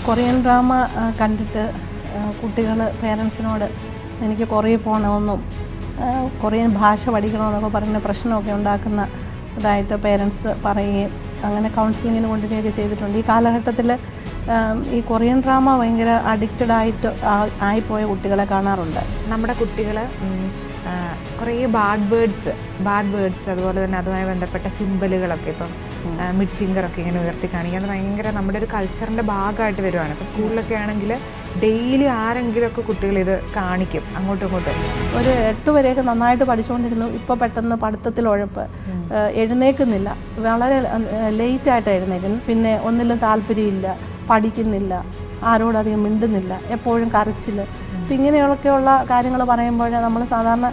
Korean drama കണ്ടിട്ട് കുട്ടികൾ പേരൻസിനോട് എനിക്ക് കൊറിയ പോകണമെന്നും കൊറിയൻ ഭാഷ പഠിക്കണമെന്നൊക്കെ പറഞ്ഞ് പ്രശ്നമൊക്കെ ഉണ്ടാക്കുന്ന ഇതായിട്ട് പേരൻസ് പറയുകയും അങ്ങനെ കൗൺസിലിങ്ങിന് കൊണ്ടുവരികയൊക്കെ ചെയ്തിട്ടുണ്ട്. ഈ കാലഘട്ടത്തിൽ ഈ കൊറിയൻ ഡ്രാമ ഭയങ്കര അഡിക്റ്റഡ് ആയിപ്പോയ കുട്ടികളെ കാണാറുണ്ട്. നമ്മുടെ കുട്ടികൾ കുറേ ബാഡ് വേർഡ്സ് അതുപോലെ തന്നെ അതുമായി ബന്ധപ്പെട്ട സിമ്പലുകളൊക്കെ ഇപ്പം മിഡ് ഫിംഗറൊക്കെ ഇങ്ങനെ ഉയർത്തി കാണിക്കുക, അത് ഭയങ്കര നമ്മുടെ ഒരു കൾച്ചറിൻ്റെ ഭാഗമായിട്ട് വരുവാണ്. ഇപ്പോൾ സ്കൂളിലൊക്കെ ആണെങ്കിൽ ഡെയിലി ആരെങ്കിലുമൊക്കെ കുട്ടികൾ ഇത് കാണിക്കും അങ്ങോട്ടും ഇങ്ങോട്ടും. ഒരു 8 വരെയൊക്കെ നന്നായിട്ട് പഠിച്ചുകൊണ്ടിരുന്നു. ഇപ്പോൾ പെട്ടെന്ന് പഠിത്തത്തിൽ ഉഴപ്പ്, എഴുന്നേൽക്കുന്നില്ല, വളരെ ലേറ്റായിട്ട് എഴുന്നേക്കുന്നു, പിന്നെ ഒന്നിലും താല്പര്യമില്ല, പഠിക്കുന്നില്ല, ആരോടധികം മിണ്ടുന്നില്ല, എപ്പോഴും കരച്ചിൽ. അപ്പം ഇങ്ങനെയൊക്കെയുള്ള കാര്യങ്ങൾ പറയുമ്പോൾ നമ്മൾ സാധാരണ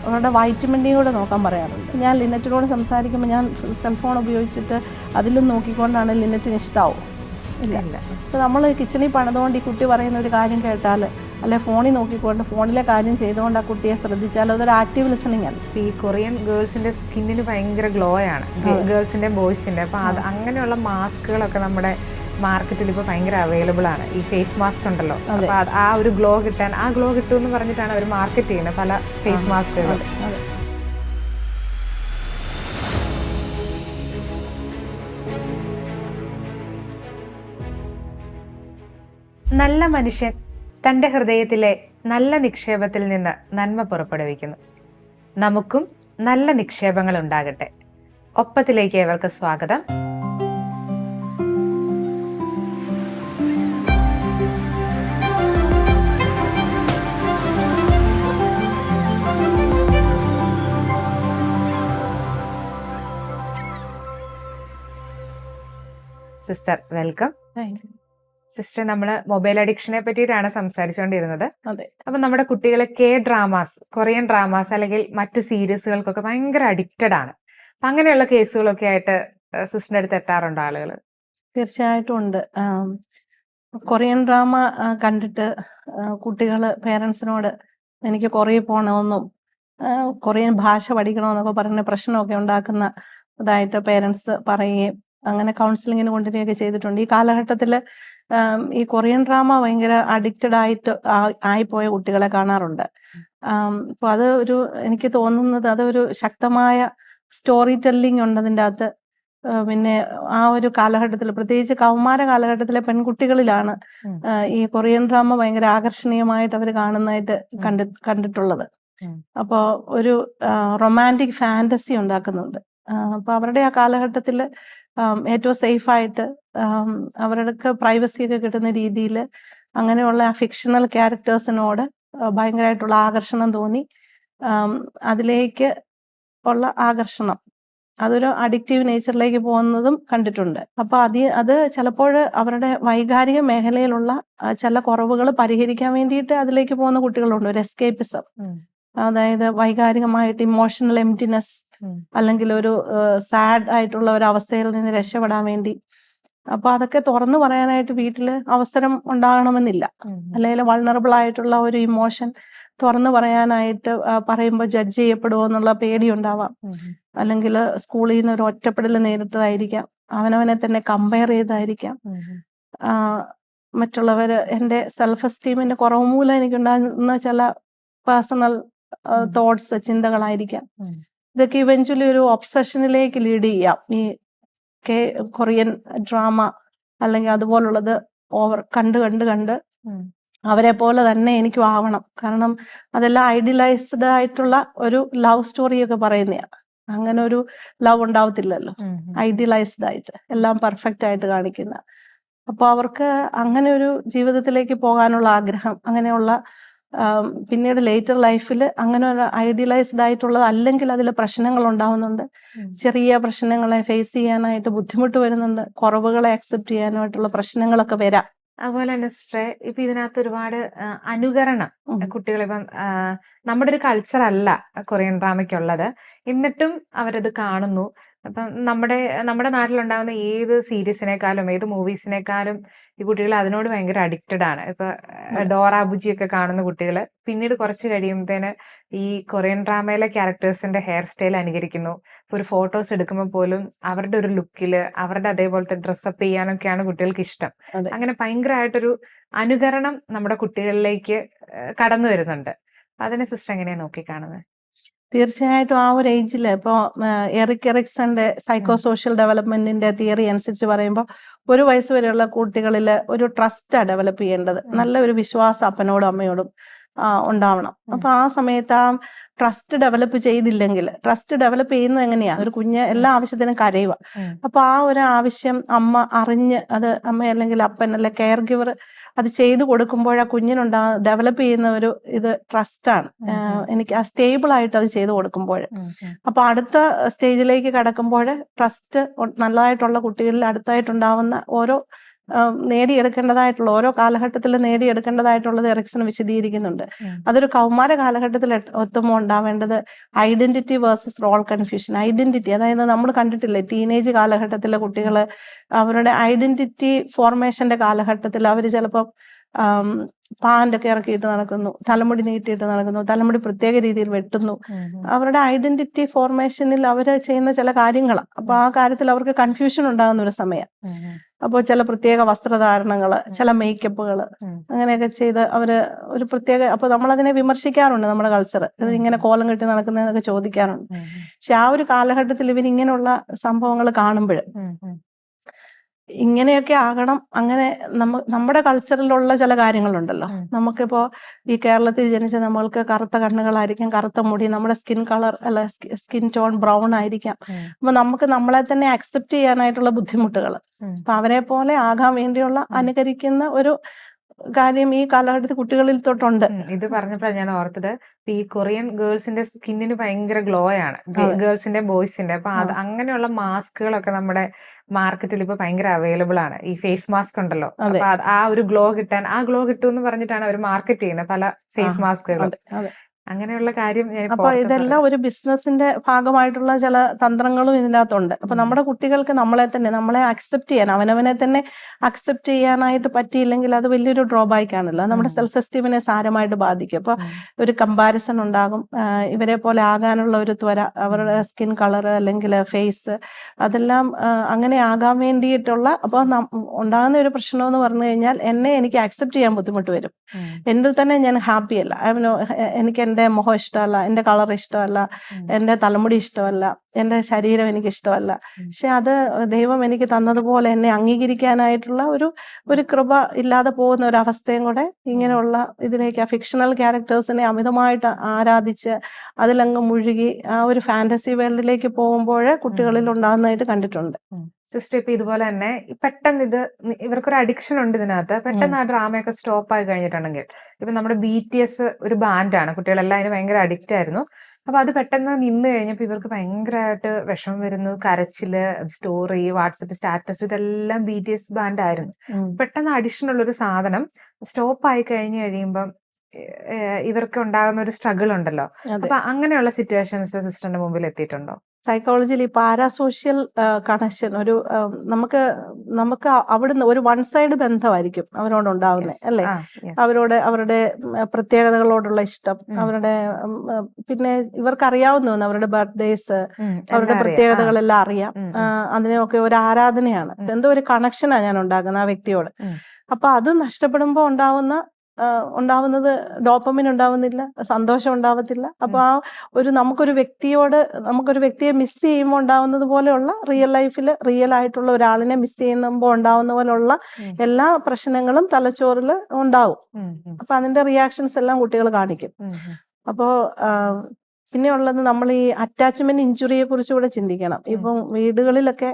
അവരുടെ വൈറ്റമിൻ ഡി കൂടെ നോക്കാൻ പറയാറുണ്ട്. ഞാൻ ലിനറ്റിനോട് സംസാരിക്കുമ്പോൾ ഞാൻ സെൽഫോൺ ഉപയോഗിച്ചിട്ട് അതിലും നോക്കിക്കൊണ്ടാണ് ലിനറ്റിന് ഇഷ്ടമാവും ഇല്ല. അപ്പോൾ നമ്മൾ കിച്ചണിൽ പണിതുകൊണ്ട് ഈ കുട്ടി പറയുന്ന ഒരു കാര്യം കേട്ടാൽ, അല്ലെ ഫോണിൽ നോക്കിക്കൊണ്ട് ഫോണിലെ കാര്യം ചെയ്തുകൊണ്ട് ആ കുട്ടിയെ ശ്രദ്ധിച്ചാൽ അതൊരു ആക്റ്റീവ് ലിസണിങ് ആണ്. ഈ കൊറിയൻ ഗേൾസിൻ്റെ സ്കിന്നിന് ഭയങ്കര ഗ്ലോ ആണ്, ഗേൾസിൻ്റെ ബോയ്സിൻ്റെ. അപ്പോൾ അത് അങ്ങനെയുള്ള മാസ്കുകളൊക്കെ നമ്മുടെ മാർക്കറ്റിൽ ഇപ്പോൾ ഭയങ്കര അവൈലബിൾ ആണ്. ഈ ഫേസ് മാസ്ക് ഉണ്ടല്ലോ, അപ്പോൾ ആ ഒരു ഗ്ലോ കിട്ടാൻ, ആ ഗ്ലോ കിട്ടുമെന്ന് പറഞ്ഞിട്ടാണ് അവർ മാർക്കറ്റ് ചെയ്യുന്നത് പല ഫേസ് മാസ്കുകൾ. നല്ല മനുഷ്യൻ തൻ്റെ ഹൃദയത്തിലെ നല്ല നിക്ഷേപത്തിൽ നിന്ന് നന്മ പുറപ്പെടുവിക്കുന്നു. നമുക്കും നല്ല നിക്ഷേപങ്ങൾ ഉണ്ടാകട്ടെ. ഒപ്പത്തിലേക്ക് ഏവർക്ക് സ്വാഗതം. Sister welcome. സിസ്റ്റർ, നമ്മൾ മൊബൈൽ അഡിക്ഷനെ പറ്റിയിട്ടാണ് സംസാരിച്ചുകൊണ്ടിരുന്നത്. അപ്പൊ നമ്മുടെ കുട്ടികളെ ഡ്രാമാസ്, കൊറിയൻ ഡ്രാമാസ് അല്ലെങ്കിൽ മറ്റ് സീരീസുകൾക്കൊക്കെ ഭയങ്കര അഡിക്റ്റഡ് ആണ്. അപ്പൊ അങ്ങനെയുള്ള കേസുകളൊക്കെ ആയിട്ട് സിസ്റ്ററിന്റെ അടുത്ത് എത്താറുണ്ടോ ആളുകൾ? തീർച്ചയായിട്ടും ഉണ്ട്. കൊറിയൻ ഡ്രാമ കണ്ടിട്ട് കുട്ടികൾ പേരൻസിനോട് എനിക്ക് കൊറിയ പോകണമെന്നും കൊറിയൻ ഭാഷ പഠിക്കണമെന്നൊക്കെ പറഞ്ഞ് പ്രശ്നമൊക്കെ ഉണ്ടാക്കുന്ന ഇതായിട്ട് പേരൻസ് പറയുകയും അങ്ങനെ കൗൺസിലിങ്ങിന് കൊണ്ടുവരികയൊക്കെ ചെയ്തിട്ടുണ്ട്. ഈ കാലഘട്ടത്തിൽ ഈ കൊറിയൻ ഡ്രാമ ഭയങ്കര അഡിക്റ്റഡ് ആയിപ്പോയ കുട്ടികളെ കാണാറുണ്ട്. അപ്പോൾ അത് എനിക്ക് തോന്നുന്നത് അതൊരു ശക്തമായ സ്റ്റോറി ടെല്ലിംഗ് ഉണ്ട് അതിൻ്റെ അകത്ത്. പിന്നെ ആ ഒരു കാലഘട്ടത്തിൽ, പ്രത്യേകിച്ച് കൗമാര കാലഘട്ടത്തിലെ പെൺകുട്ടികളിലാണ് ഈ കൊറിയൻ ഡ്രാമ ഭയങ്കര ആകർഷണീയമായിട്ട് അവർ കാണുന്നതായിട്ട് കണ്ടിട്ടുള്ളത്. അപ്പോൾ ഒരു റൊമാൻറ്റിക് ഫാൻറ്റസി ഉണ്ടാക്കുന്നുണ്ട്. അപ്പോൾ അവരുടെ ആ കാലഘട്ടത്തിൽ ഏറ്റവും സേഫായിട്ട് അവരുടെ പ്രൈവസിയൊക്കെ കിട്ടുന്ന രീതിയിൽ അങ്ങനെയുള്ള ആ ഫിക്ഷണൽ ക്യാരക്ടേഴ്സിനോട് ഭയങ്കരമായിട്ടുള്ള ആകർഷണം തോന്നി. അതിലേക്ക് ഉള്ള ആകർഷണം അതൊരു അഡിക്റ്റീവ് നേച്ചറിലേക്ക് പോകുന്നതും കണ്ടിട്ടുണ്ട്. അപ്പോൾ അത് ചിലപ്പോൾ അവരുടെ വൈകാരിക മേഖലയിലുള്ള ചില കുറവുകൾ പരിഹരിക്കാൻ വേണ്ടിയിട്ട് അതിലേക്ക് പോകുന്ന കുട്ടികളുണ്ട്. ഒരു എസ്കേപ്പിസം, അതായത് വൈകാരികമായിട്ട് ഇമോഷണൽ എംപ്റ്റിനെസ് അല്ലെങ്കിൽ ഒരു സാഡ് ആയിട്ടുള്ള ഒരു അവസ്ഥയിൽ നിന്ന് രക്ഷപ്പെടാൻ വേണ്ടി. അപ്പോൾ അതൊക്കെ തുറന്നു പറയാനായിട്ട് വീട്ടിൽ അവസരം ഉണ്ടാകണമെന്നില്ല. അല്ലെങ്കിൽ വൾണറബിൾ ആയിട്ടുള്ള ഒരു ഇമോഷൻ തുറന്നു പറയാനായിട്ട് പറയുമ്പോൾ ജഡ്ജ് ചെയ്യപ്പെടുമോ എന്നുള്ള പേടി ഉണ്ടാവാം. അല്ലെങ്കിൽ സ്കൂളിൽ നിന്ന് ഒരു ഒറ്റപ്പെടൽ നേരിട്ടതായിരിക്കാം, അവനവനെ തന്നെ കമ്പയർ ചെയ്തായിരിക്കാം, മറ്റുള്ളവർ എൻ്റെ സെൽഫ് എസ്റ്റീമിന്റെ കുറവ് മൂലം എനിക്കുണ്ടാകുന്ന ചില പേഴ്സണൽ തോട്ട്സ്, ചിന്തകളായിരിക്കാം. ഇതൊക്കെ ഇവഞ്ച്വലി ഒരു ഒബ്സഷനിലേക്ക് ലീഡ് ചെയ്യാം. ഈ കൊറിയൻ ഡ്രാമ അല്ലെങ്കിൽ അതുപോലുള്ളത് കണ്ട് അവരെ പോലെ തന്നെ എനിക്കും ആവണം. കാരണം അതെല്ലാം ഐഡിയലൈസ്ഡ് ആയിട്ടുള്ള ഒരു ലവ് സ്റ്റോറിയൊക്കെ പറയുന്നതാണ്. അങ്ങനെ ഒരു ലവ് ഉണ്ടാവത്തില്ലല്ലോ, ഐഡിയലൈസ്ഡ് ആയിട്ട് എല്ലാം പെർഫെക്റ്റ് ആയിട്ട് കാണിക്കുന്ന. അപ്പോൾ അവർക്ക് അങ്ങനെ ഒരു ജീവിതത്തിലേക്ക് പോകാനുള്ള ആഗ്രഹം, അങ്ങനെയുള്ള പിന്നീട് ലേറ്റർ ലൈഫിൽ അങ്ങനെ ഒരു ഐഡിയലൈസ്ഡ് ആയിട്ടുള്ളത് അല്ലെങ്കിൽ അതിൽ പ്രശ്നങ്ങൾ ഉണ്ടാവുന്നുണ്ട്. ചെറിയ പ്രശ്നങ്ങളെ ഫേസ് ചെയ്യാനായിട്ട് ബുദ്ധിമുട്ട് വരുന്നുണ്ട്, കുറവുകളെ അക്സെപ്റ്റ് ചെയ്യാനായിട്ടുള്ള പ്രശ്നങ്ങളൊക്കെ വരാം. അതുപോലെ തന്നെ സിസ്റ്ററെ, ഇപ്പൊ ഇതിനകത്ത് ഒരുപാട് അനുകരണം കുട്ടികളിപ്പം നമ്മുടെ ഒരു കൾച്ചർ അല്ല കൊറിയൻ ഡ്രാമയ്ക്കുള്ളത്, എന്നിട്ടും അവരത് കാണുന്നു. അപ്പം നമ്മുടെ നാട്ടിലുണ്ടാകുന്ന ഏത് സീരീസിനേക്കാളും ഏത് മൂവീസിനേക്കാളും ഈ കുട്ടികൾ അതിനോട് ഭയങ്കര അഡിക്റ്റഡ് ആണ്. ഇപ്പൊ ഡോറ ബുജി ഒക്കെ കാണുന്ന കുട്ടികൾ പിന്നീട് കുറച്ച് കഴിയുമ്പത്തേന് ഈ കൊറിയൻ ഡ്രാമയിലെ ക്യാരക്ടേഴ്സിന്റെ ഹെയർ സ്റ്റൈൽ അനുകരിക്കുന്നു. ഇപ്പൊ ഒരു ഫോട്ടോസ് എടുക്കുമ്പോൾ പോലും അവരുടെ ഒരു ലുക്കില് അവരുടെ അതേപോലത്തെ ഡ്രസ്സപ്പ് ചെയ്യാനൊക്കെയാണ് കുട്ടികൾക്ക് ഇഷ്ടം. അതെ. അങ്ങനെ ഭയങ്കരമായിട്ടൊരു അനുകരണം നമ്മുടെ കുട്ടികളിലേക്ക് കടന്നു വരുന്നുണ്ട്. അതിനെ സിസ്റ്റർ എങ്ങനെയാ നോക്കിക്കാണുന്നത്? തീർച്ചയായിട്ടും ആ ഒരു ഏജിൽ ഇപ്പോൾ എറിക് എറിക്സന്റെ സൈക്കോ സോഷ്യൽ ഡെവലപ്മെന്റിന്റെ തിയറി അനുസരിച്ച് പറയുമ്പോൾ ഒരു വയസ്സ് വരെയുള്ള കുട്ടികളിൽ ഒരു ട്രസ്റ്റാണ് ഡെവലപ്പ് ചെയ്യേണ്ടത്. നല്ല ഒരു വിശ്വാസം അപ്പനോടും അമ്മയോടും ഉണ്ടാവണം. അപ്പൊ ആ സമയത്ത് ആ ട്രസ്റ്റ് ഡെവലപ്പ് ചെയ്തില്ലെങ്കിൽ, ട്രസ്റ്റ് ഡെവലപ്പ് ചെയ്യുന്നത് എങ്ങനെയാ, ഒരു കുഞ്ഞ് എല്ലാ ആവശ്യത്തിനും കരയുക. അപ്പൊ ആ ഒരു ആവശ്യം അമ്മ അറിഞ്ഞ് അത് അമ്മ അല്ലെങ്കിൽ അപ്പൻ അല്ലെ കെയർ ഗിവർ അത് ചെയ്തു കൊടുക്കുമ്പോൾ ആ ഡെവലപ്പ് ചെയ്യുന്ന ഒരു ഇത് ട്രസ്റ്റാണ്. എനിക്ക് ആ സ്റ്റേബിൾ ആയിട്ട് അത് ചെയ്തു കൊടുക്കുമ്പോൾ, അപ്പൊ അടുത്ത സ്റ്റേജിലേക്ക് കടക്കുമ്പോൾ ട്രസ്റ്റ് നല്ലതായിട്ടുള്ള കുട്ടികളിൽ അടുത്തായിട്ടുണ്ടാവുന്ന നേടിയെടുക്കേണ്ടതായിട്ടുള്ള ഓരോ കാലഘട്ടത്തിൽ നേടിയെടുക്കേണ്ടതായിട്ടുള്ളത് എറിക്സൺ വിശദീകരിക്കുന്നുണ്ട്. അതൊരു കൗമാര കാലഘട്ടത്തിൽ എത്തുമ്പോൾ ഉണ്ടാവേണ്ടത് identity versus role confusion. Identity, അതായത് നമ്മൾ കണ്ടിട്ടില്ലേ ടീനേജ് കാലഘട്ടത്തിലെ കുട്ടികൾ അവരുടെ ഐഡന്റിറ്റി ഫോർമേഷന്റെ കാലഘട്ടത്തിൽ അവർ ചിലപ്പോൾ പാൻ്റൊക്കെ ഇറക്കിയിട്ട് നടക്കുന്നു, തലമുടി നീട്ടിയിട്ട് നടക്കുന്നു, തലമുടി പ്രത്യേക രീതിയിൽ വെട്ടുന്നു. അവരുടെ ഐഡന്റിറ്റി ഫോർമേഷനിൽ അവർ ചെയ്യുന്ന ചില കാര്യങ്ങളാണ്. അപ്പൊ ആ കാര്യത്തിൽ അവർക്ക് കൺഫ്യൂഷൻ ഉണ്ടാകുന്ന ഒരു സമയം. അപ്പോൾ ചില പ്രത്യേക വസ്ത്രധാരണങ്ങള്, ചില മേക്കപ്പുകൾ, അങ്ങനെയൊക്കെ ചെയ്ത് അവര് ഒരു പ്രത്യേക, അപ്പൊ നമ്മളതിനെ വിമർശിക്കാറുണ്ട്. നമ്മുടെ കൾച്ചർ ഇത് ഇങ്ങനെ കോലം കെട്ടി നടക്കുന്നതെന്നൊക്കെ ചോദിക്കാറുണ്ട്. പക്ഷെ ആ ഒരു കാലഘട്ടത്തിൽ ഇവരിങ്ങനെയുള്ള സംഭവങ്ങൾ കാണുമ്പോൾ ഇങ്ങനെയൊക്കെ ആകണം, അങ്ങനെ നമ്മുടെ കൾച്ചറിലുള്ള ചില കാര്യങ്ങളുണ്ടല്ലോ. നമുക്കിപ്പോ ഈ കേരളത്തിൽ ജനിച്ച നമ്മൾക്ക് കറുത്ത കണ്ണുകളായിരിക്കും, കറുത്ത മുടി, നമ്മുടെ സ്കിൻ കളർ അല്ല സ്കിൻ ടോൺ ബ്രൗൺ ആയിരിക്കാം. അപ്പൊ നമുക്ക് നമ്മളെ തന്നെ അക്സെപ്റ്റ് ചെയ്യാനായിട്ടുള്ള ബുദ്ധിമുട്ടുകൾ, അപ്പൊ അവരെ പോലെ ആകാൻ വേണ്ടിയുള്ള അനുകരിക്കുന്ന ഒരു കാര്യം ഈ കാലഘട്ടത്തിൽ കുട്ടികളിൽ തൊട്ടുണ്ട്. ഇത് പറഞ്ഞപ്പോഴാണ് ഞാൻ ഓർത്തത്, ഈ കൊറിയൻ ഗേൾസിന്റെ സ്കിന്നിന് ഭയങ്കര ഗ്ലോ ആണ്, ഗേൾസിന്റെ ബോയ്സിന്റെ. അപ്പൊ അങ്ങനെയുള്ള മാസ്കുകളൊക്കെ നമ്മുടെ മാർക്കറ്റിൽ ഇപ്പൊ ഭയങ്കര അവൈലബിൾ ആണ്. ഈ ഫേസ് മാസ്ക് ഉണ്ടല്ലോ, അപ്പൊ ആ ഒരു ഗ്ലോ കിട്ടാൻ, ആ ഗ്ലോ കിട്ടുമെന്ന് പറഞ്ഞിട്ടാണ് അവർ മാർക്കറ്റ് ചെയ്യുന്നത് പല ഫേസ് മാസ്കുകൾ. അങ്ങനെയുള്ള കാര്യം. അപ്പൊ ഇതെല്ലാം ഒരു ബിസിനസിന്റെ ഭാഗമായിട്ടുള്ള ചില തന്ത്രങ്ങളും ഇതിനകത്തുണ്ട്. അപ്പൊ നമ്മുടെ കുട്ടികൾക്ക് നമ്മളെ അക്സെപ്റ്റ് ചെയ്യാൻ, അവനവനെ തന്നെ അക്സെപ്റ്റ് ചെയ്യാനായിട്ട് പറ്റിയില്ലെങ്കിൽ അത് വലിയൊരു ഡ്രോബാക്ക് ആണല്ലോ. നമ്മുടെ സെൽഫ് എസ്റ്റീമിനെ സാരമായിട്ട് ബാധിക്കും. അപ്പൊ ഒരു കമ്പാരിസൺ ഉണ്ടാകും. ഇവരെ പോലെ ആകാനുള്ള ഒരു ത്വര, അവരുടെ സ്കിൻ കളർ അല്ലെങ്കിൽ ഫേസ്, അതെല്ലാം അങ്ങനെ ആകാൻ വേണ്ടിയിട്ടുള്ള, അപ്പോൾ ഉണ്ടാകുന്ന ഒരു പ്രശ്നം എന്ന് പറഞ്ഞു കഴിഞ്ഞാൽ എനിക്ക് അക്സെപ്റ്റ് ചെയ്യാൻ ബുദ്ധിമുട്ട് വരും. എന്നിൽ തന്നെ ഞാൻ ഹാപ്പി അല്ല. എനിക്ക് എൻ്റെ മുഖം ഇഷ്ടമല്ല, എൻ്റെ കളർ ഇഷ്ടമല്ല, എൻ്റെ തലമുടി ഇഷ്ടമല്ല, എൻ്റെ ശരീരം എനിക്ക് ഇഷ്ടമല്ല. പക്ഷെ അത് ദൈവം എനിക്ക് തന്നതുപോലെ എന്നെ അംഗീകരിക്കാനായിട്ടുള്ള ഒരു കൃപ ഇല്ലാതെ പോകുന്ന ഒരു അവസ്ഥയും കൂടെ ഇങ്ങനെയുള്ള ഇതിലേക്ക് ഫിക്ഷണൽ ക്യാരക്ടേഴ്സിനെ അമിതമായിട്ട് ആരാധിച്ച് അതിലങ്ങ് മുഴുകി ആ ഒരു ഫാന്റസി വേൾഡിലേക്ക് പോകുമ്പോൾ കുട്ടികളിൽ ഉണ്ടാകുന്നതായിട്ട് കണ്ടിട്ടുണ്ട്. സിസ്റ്റർ, ഇപ്പൊ ഇതുപോലെ തന്നെ പെട്ടെന്ന് ഇവർക്കൊരു അഡിക്ഷൻ ഉണ്ട് ഇതിനകത്ത്. പെട്ടെന്ന് ആ ഡ്രാമയൊക്കെ സ്റ്റോപ്പ് ആയി കഴിഞ്ഞിട്ടുണ്ടെങ്കിൽ, ഇപ്പൊ നമ്മുടെ BTS ഒരു ബാൻഡാണ്, കുട്ടികളെല്ലാം അതിന് ഭയങ്കര അഡിക്റ്റ് ആയിരുന്നു. അപ്പൊ അത് പെട്ടെന്ന് നിന്ന് കഴിഞ്ഞപ്പോ ഇവർക്ക് ഭയങ്കരമായിട്ട് വിഷമം വരുന്നു, കരച്ചില്, സ്റ്റോറി, വാട്സപ്പ് സ്റ്റാറ്റസ്, ഇതെല്ലാം BTS ബാൻഡ് ആയിരുന്നു. പെട്ടെന്ന് അഡിക്ഷൻ ഉള്ളൊരു സാധനം സ്റ്റോപ്പ് ആയി കഴിയുമ്പം ഇവർക്ക് ഉണ്ടാകുന്ന ഒരു സ്ട്രഗിൾ ഉണ്ടല്ലോ. അപ്പൊ അങ്ങനെയുള്ള സിറ്റുവേഷൻസ് സിസ്റ്ററിന്റെ മുമ്പിൽ എത്തിയിട്ടുണ്ടോ? സൈക്കോളജിയിൽ ഈ പാരാസോഷ്യൽ കണക്ഷൻ നമുക്ക് അവിടുന്ന് ഒരു വൺ സൈഡ് ബന്ധമായിരിക്കും അവരോട് ഉണ്ടാവുന്നത്, അല്ലേ? അവരുടെ പ്രത്യേകതകളോടുള്ള ഇഷ്ടം, അവരുടെ പിന്നെ ഇവർക്ക് അറിയാവുന്ന അവരുടെ ബർത്ത്ഡേസ്, അവരുടെ പ്രത്യേകതകളെല്ലാം അറിയാം. അതിനൊക്കെ ഒരു ആരാധനയാണ്, എന്തോ ഒരു കണക്ഷനാണ് ഞാൻ ഉണ്ടാക്കുന്നത് ആ വ്യക്തിയോട്. അപ്പൊ അത് നഷ്ടപ്പെടുമ്പോൾ ഉണ്ടാവുന്നത് ഡോപ്പമിൻ ഉണ്ടാവുന്നില്ല, സന്തോഷം ഉണ്ടാവത്തില്ല. അപ്പൊ നമുക്കൊരു വ്യക്തിയെ മിസ് ചെയ്യുമ്പോൾ ഉണ്ടാവുന്നത് പോലെയുള്ള റിയൽ ലൈഫിൽ റിയൽ ആയിട്ടുള്ള ഒരാളിനെ മിസ് ചെയ്യുമ്പോൾ ഉണ്ടാവുന്ന പോലെയുള്ള എല്ലാ പ്രശ്നങ്ങളും തലച്ചോറിൽ ഉണ്ടാവും. അപ്പൊ അതിന്റെ റിയാക്ഷൻസ് എല്ലാം കുട്ടികൾ കാണിക്കും. അപ്പോ പിന്നെ ഉള്ളത്, നമ്മൾ ഈ അറ്റാച്ച്മെന്റ് ഇഞ്ചുറിയെ കുറിച്ച് കൂടെ ചിന്തിക്കണം. ഇപ്പം വീടുകളിലൊക്കെ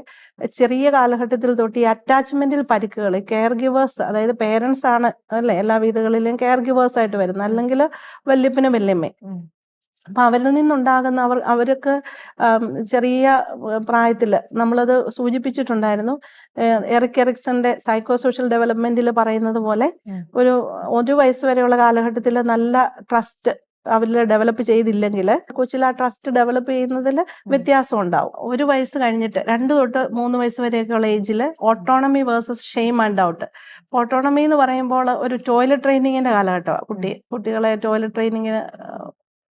ചെറിയ കാലഘട്ടത്തിൽ തൊട്ട് ഈ അറ്റാച്ച്മെന്റിൽ പരിക്കുകൾ, കെയർ ഗിവേഴ്സ്, അതായത് പേരൻസ് ആണ് അല്ലെ എല്ലാ വീടുകളിലും കെയർ ഗിവേഴ്സ് ആയിട്ട് വരുന്നത്, അല്ലെങ്കിൽ വല്യപ്പനും വല്യമ്മയും. അപ്പൊ അവരിൽ നിന്നുണ്ടാകുന്ന അവർക്ക് ചെറിയ പ്രായത്തില് നമ്മളത് സൂചിപ്പിച്ചിട്ടുണ്ടായിരുന്നു. എറിക് എറിക്സന്റെ സൈക്കോ സോഷ്യൽ ഡെവലപ്മെന്റിൽ പറയുന്നത് പോലെ ഒരു വയസ്സ് വരെയുള്ള കാലഘട്ടത്തിൽ നല്ല ട്രസ്റ്റ് അവരിൽ ഡെവലപ്പ് ചെയ്തില്ലെങ്കിൽ കൊച്ചിൽ ആ ട്രസ്റ്റ് ഡെവലപ്പ് ചെയ്യുന്നതിൽ വ്യത്യാസം ഉണ്ടാവും. 1 വയസ്സ് കഴിഞ്ഞിട്ട് 2 തൊട്ട് 3 വയസ്സ് വരെയൊക്കെയുള്ള ഏജിൽ autonomy versus shame and doubt. Autonomy എന്ന് പറയുമ്പോൾ ഒരു ടോയ്ലറ്റ് ട്രെയിനിങ്ങിന്റെ കാലഘട്ടമാണ്. കുട്ടികളെ ടോയ്ലറ്റ് ട്രെയിനിങ്ങിന്